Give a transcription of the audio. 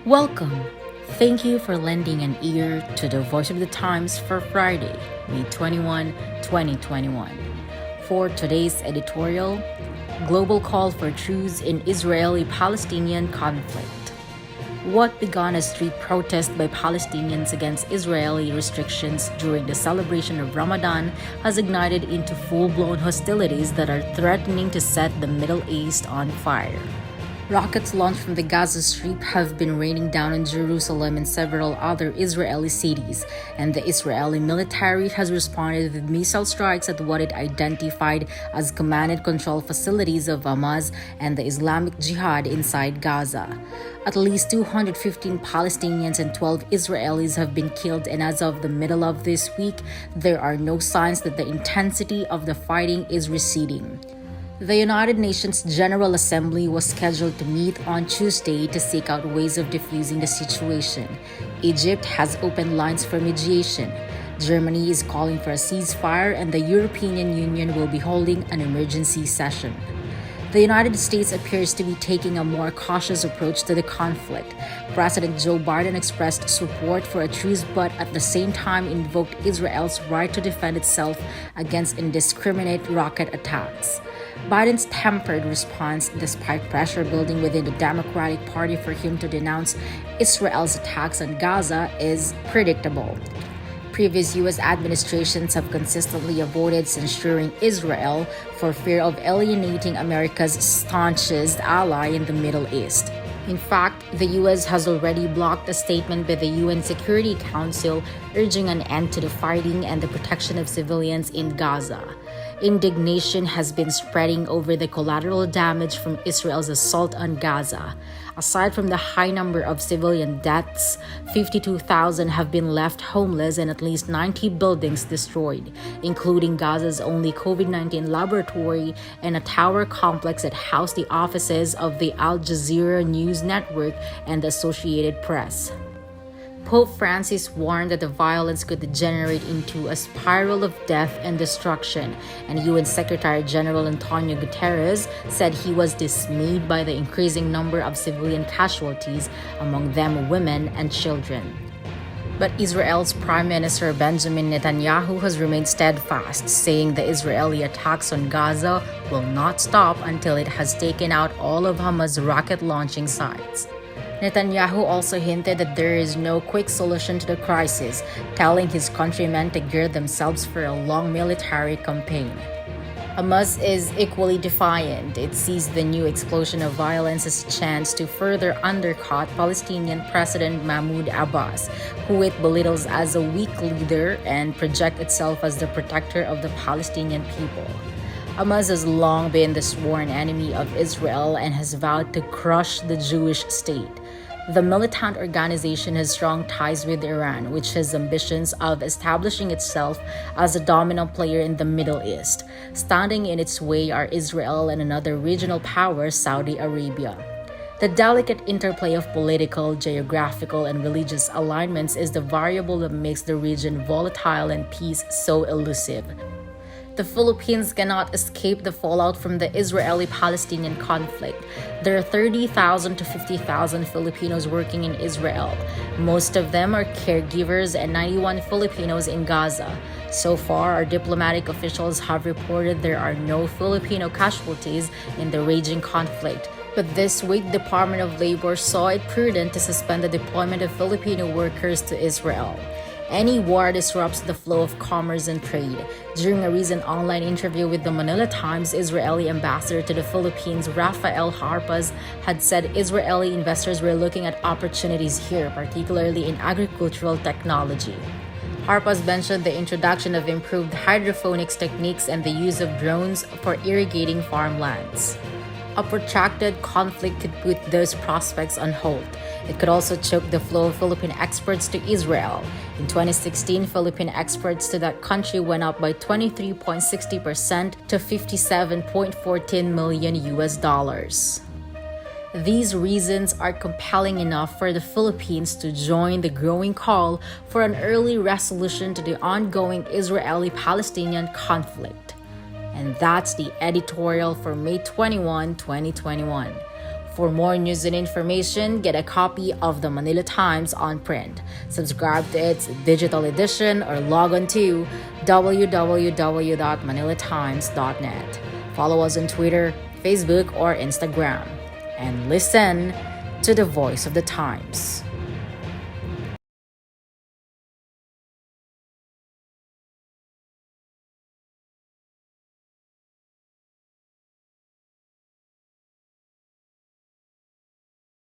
Welcome. Thank you for lending an ear to the Voice of the Times for Friday, May 21, 2021. For today's editorial, Global Call for Truce in Israeli-Palestinian Conflict. What began as street protest by Palestinians against Israeli restrictions during the celebration of Ramadan has ignited into full-blown hostilities that are threatening to set the Middle East on fire. Rockets launched from the Gaza Strip have been raining down on Jerusalem and several other Israeli cities, and the Israeli military has responded with missile strikes at what it identified as command and control facilities of Hamas and the Islamic Jihad inside Gaza. At least 215 Palestinians and 12 Israelis have been killed, and as of the middle of this week, there are no signs that the intensity of the fighting is receding. The United Nations General Assembly was scheduled to meet on Tuesday to seek out ways of diffusing the situation. Egypt has opened lines for mediation. Germany is calling for a ceasefire, and the European Union will be holding an emergency session. The United States appears to be taking a more cautious approach to the conflict. President Joe Biden expressed support for a truce but at the same time invoked Israel's right to defend itself against indiscriminate rocket attacks. Biden's tempered response, despite pressure building within the Democratic Party for him to denounce Israel's attacks on Gaza, is predictable. Previous U.S. administrations have consistently avoided censuring Israel for fear of alienating America's staunchest ally in the Middle East. In fact, the U.S. has already blocked a statement by the UN Security Council urging an end to the fighting and the protection of civilians in Gaza. Indignation has been spreading over the collateral damage from Israel's assault on Gaza. Aside from the high number of civilian deaths, 52,000 have been left homeless and at least 90 buildings destroyed, including Gaza's only COVID-19 laboratory and a tower complex that housed the offices of the Al Jazeera News Network and the Associated Press. Pope Francis warned that the violence could degenerate into a spiral of death and destruction, and UN Secretary General Antonio Guterres said he was dismayed by the increasing number of civilian casualties, among them women and children. But Israel's Prime Minister Benjamin Netanyahu has remained steadfast, saying the Israeli attacks on Gaza will not stop until it has taken out all of Hamas' rocket launching sites. Netanyahu also hinted that there is no quick solution to the crisis, telling his countrymen to gear themselves for a long military campaign. Hamas is equally defiant. It sees the new explosion of violence as a chance to further undercut Palestinian President Mahmoud Abbas, who it belittles as a weak leader and projects itself as the protector of the Palestinian people. Hamas has long been the sworn enemy of Israel and has vowed to crush the Jewish state. The militant organization has strong ties with Iran, which has ambitions of establishing itself as a dominant player in the Middle East. Standing in its way are Israel and another regional power, Saudi Arabia. The delicate interplay of political, geographical, and religious alignments is the variable that makes the region volatile and peace so elusive. The Philippines cannot escape the fallout from the Israeli-Palestinian conflict. There are 30,000 to 50,000 Filipinos working in Israel. Most of them are caregivers and 91 Filipinos in Gaza. So far, our diplomatic officials have reported there are no Filipino casualties in the raging conflict. But this week, the Department of Labor saw it prudent to suspend the deployment of Filipino workers to Israel. Any war disrupts the flow of commerce and trade. During a recent online interview with the Manila Times, Israeli ambassador to the Philippines, Rafael Harpaz, had said Israeli investors were looking at opportunities here, particularly in agricultural technology. Harpaz mentioned the introduction of improved hydroponics techniques and the use of drones for irrigating farmlands. A protracted conflict could put those prospects on hold. It could also choke the flow of Philippine exports to Israel. In 2016, Philippine exports to that country went up by 23.60% to $57.14 million US. These reasons are compelling enough for the Philippines to join the growing call for an early resolution to the ongoing Israeli-Palestinian conflict. And that's the editorial for May 21, 2021. For more news and information, get a copy of the Manila Times on print. Subscribe to its digital edition or log on to www.manilatimes.net. Follow us on Twitter, Facebook, or Instagram. And listen to the voice of the times.